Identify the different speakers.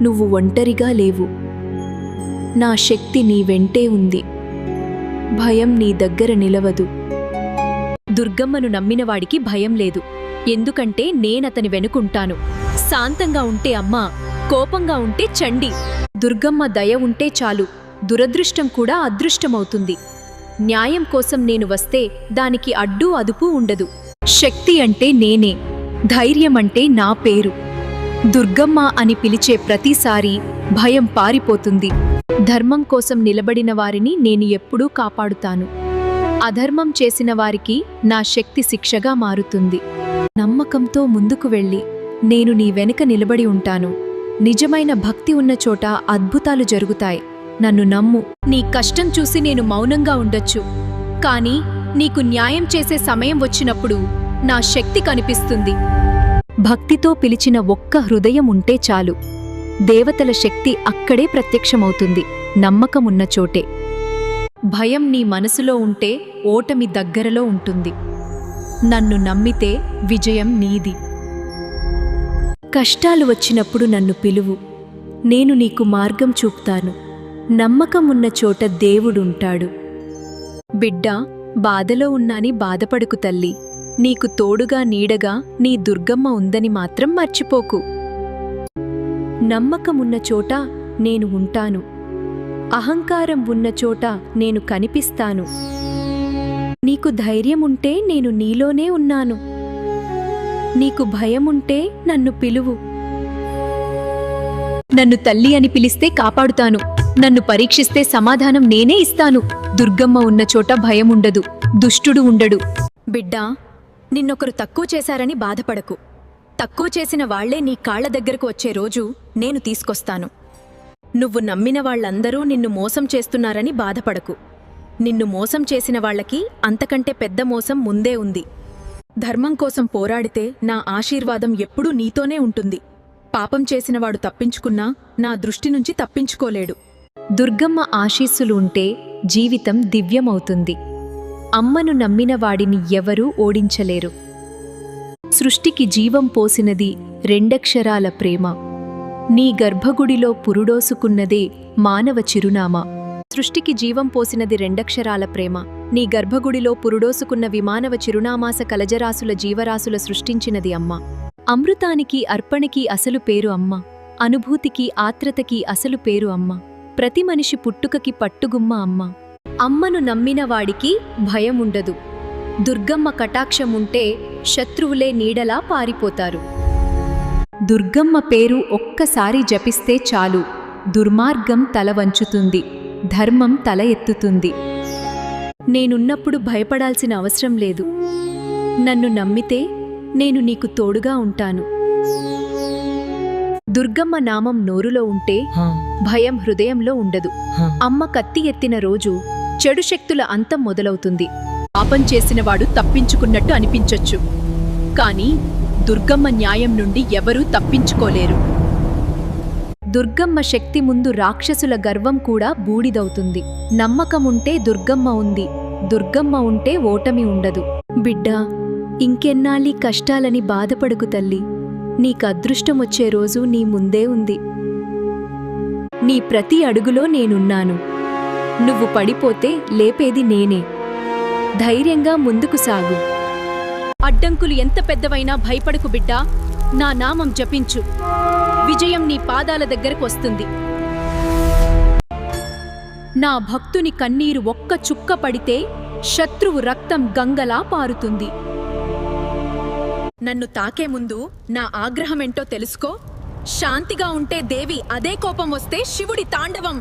Speaker 1: నువ్వు ఒంటరిగా లేవు. నా శక్తి నీ వెంటే ఉంది. భయం నీ దగ్గర నిలవదు.
Speaker 2: దుర్గమ్మను నమ్మినవాడికి భయం లేదు. ఎందుకంటే నేనతని వెనుకుంటాను. శాంతంగా ఉంటే అమ్మ, కోపంగా ఉంటే చండి. దుర్గమ్మ దయ ఉంటే చాలు, దురదృష్టం కూడా అదృష్టమవుతుంది. న్యాయం కోసం నేను వస్తే దానికి అడ్డు అదుపు ఉండదు. శక్తి అంటే నేనే, ధైర్యం అంటే నా పేరు. దుర్గమ్మ అని పిలిచే ప్రతిసారీ భయం పారిపోతుంది. ధర్మం కోసం నిలబడిన వారిని నేను ఎప్పుడూ కాపాడుతాను. అధర్మం చేసిన వారికి నా శక్తి శిక్షగా మారుతుంది. నమ్మకంతో ముందుకు వెళ్ళి నేను నీ వెనుక నిలబడి ఉంటాను. నిజమైన భక్తి ఉన్న చోట అద్భుతాలు జరుగుతాయి. నన్ను నమ్ము. నీ కష్టం చూసి నేను మౌనంగా ఉండొచ్చు, కానీ నీకు న్యాయం చేసే సమయం వచ్చినప్పుడు నా శక్తి కనిపిస్తుంది. భక్తితో పిలిచిన ఒక్క హృదయం ఉంటే చాలు, దేవతల శక్తి అక్కడే ప్రత్యక్షమవుతుంది. నమ్మకమున్న చోటే. భయం నీ మనసులో ఉంటే ఓటమి దగ్గరలో ఉంటుంది. నన్ను నమ్మితే విజయం నీది. కష్టాలు వచ్చినప్పుడు నన్ను పిలువు, నేను నీకు మార్గం చూపుతాను. నమ్మకం ఉన్న చోట దేవుడుంటాడు. బిడ్డా, బాధలో ఉన్నాని బాధపడుకు తల్లి. నీకు తోడుగా నీడగా నీ దుర్గమ్మ ఉందని మాత్రం మర్చిపోకు. నమ్మకమున్న చోట నేను ఉంటాను. అహంకారం ఉన్న చోట నేను కనిపిస్తాను. నీకు ధైర్యముంటే నేను నీలోనే ఉన్నాను. నీకు భయముంటే నన్ను పిలువు. నన్ను తల్లి అని పిలిస్తే కాపాడుతాను. నన్ను పరీక్షిస్తే సమాధానం నేనే ఇస్తాను. దుర్గమ్మ ఉన్న చోట భయముండదు, దుష్టుడు ఉండడు. బిడ్డా, నిన్నొకరు తక్కువ చేశారని బాధపడకు. తక్కువ చేసిన వాళ్లే నీ కాళ్ల దగ్గరకు వచ్చే రోజు నేను తీసుకొస్తాను. నువ్వు నమ్మిన వాళ్లందరూ నిన్ను మోసం చేస్తున్నారని బాధపడకు. నిన్ను మోసం చేసిన వాళ్లకి అంతకంటే పెద్ద మోసం ముందే ఉంది. ధర్మం కోసం పోరాడితే నా ఆశీర్వాదం ఎప్పుడూ నీతోనే ఉంటుంది. పాపం చేసినవాడు తప్పించుకున్నా నా దృష్టి నుంచి తప్పించుకోలేడు. దుర్గమ్మ ఆశీస్సులు ఉంటే జీవితం దివ్యమవుతుంది. అమ్మను నమ్మిన వాడిని ఎవరూ ఓడించలేరు. సృష్టికి జీవం పోసినది రెండక్షరాల ప్రేమ. నీ గర్భగుడిలో పురుడోసుకున్నదే మానవ చిరునామా. సృష్టికి జీవం పోసినది రెండక్షరాల ప్రేమ. నీ గర్భగుడిలో పురుడోసుకున్న విమానవ చిరునామాస కలజరాసుల జీవరాశుల సృష్టించినది అమ్మ. అమృతానికి అర్పణకి అసలు పేరు అమ్మ. అనుభూతికి ఆత్రతకి అసలు పేరు అమ్మ. ప్రతి మనిషి పుట్టుకకి పట్టుగుమ్మ అమ్మ. అమ్మను నమ్మిన వాడికి భయముండదు. దుర్గమ్మ కటాక్షముంటే శత్రువులే నీడలా పారిపోతారు. దుర్గమ్మ పేరు ఒక్కసారి జపిస్తే చాలు, దుర్మార్గం తల వంచుతుంది, ధర్మం తల ఎత్తుతుంది. నేనున్నప్పుడు భయపడాల్సిన అవసరం లేదు. నన్ను నమ్మితే నేను నీకు తోడుగా ఉంటాను. దుర్గమ్మ నామం నోరులో ఉంటే భయం హృదయంలో ఉండదు. అమ్మ కత్తి ఎత్తిన రోజు చెడు శక్తుల అంతం మొదలవుతుంది. పాపం చేసినవాడు తప్పించుకున్నట్టు అనిపించొచ్చు, కానీ దుర్గమ్మ న్యాయం నుండి ఎవరూ తప్పించుకోలేరు. దుర్గమ్మ శక్తి ముందు రాక్షసుల గర్వం కూడా బూడిదవుతుంది. నమ్మకముంటే దుర్గమ్మ ఉంది, దుర్గమ్మ ఉంటే ఓటమి ఉండదు. బిడ్డా, ఇంకెన్నాళ్ళీ కష్టాలని బాధపడుకు తల్లి. నీకు అదృష్టమొచ్చే రోజు నీ ముందే ఉంది. నీ ప్రతి అడుగులో నేనున్నాను. నువ్వు పడిపోతే లేపేది నేనే. ధైర్యంగా ముందుకు సాగు. అడ్డంకులు ఎంత పెద్దవైనా భయపడకు బిడ్డా. నా నామం జపించు, విజయం నీ పాదాల దగ్గరకు వస్తుంది. నా భక్తుని కన్నీరు ఒక్క చుక్క పడితే శత్రువు రక్తం గంగలా పారుతుంది. నన్ను తాకే ముందు నా ఆగ్రహమేంటో తెలుసుకో. శాంతిగా ఉంటే దేవి, అదే కోపం వస్తే శివుడి తాండవం.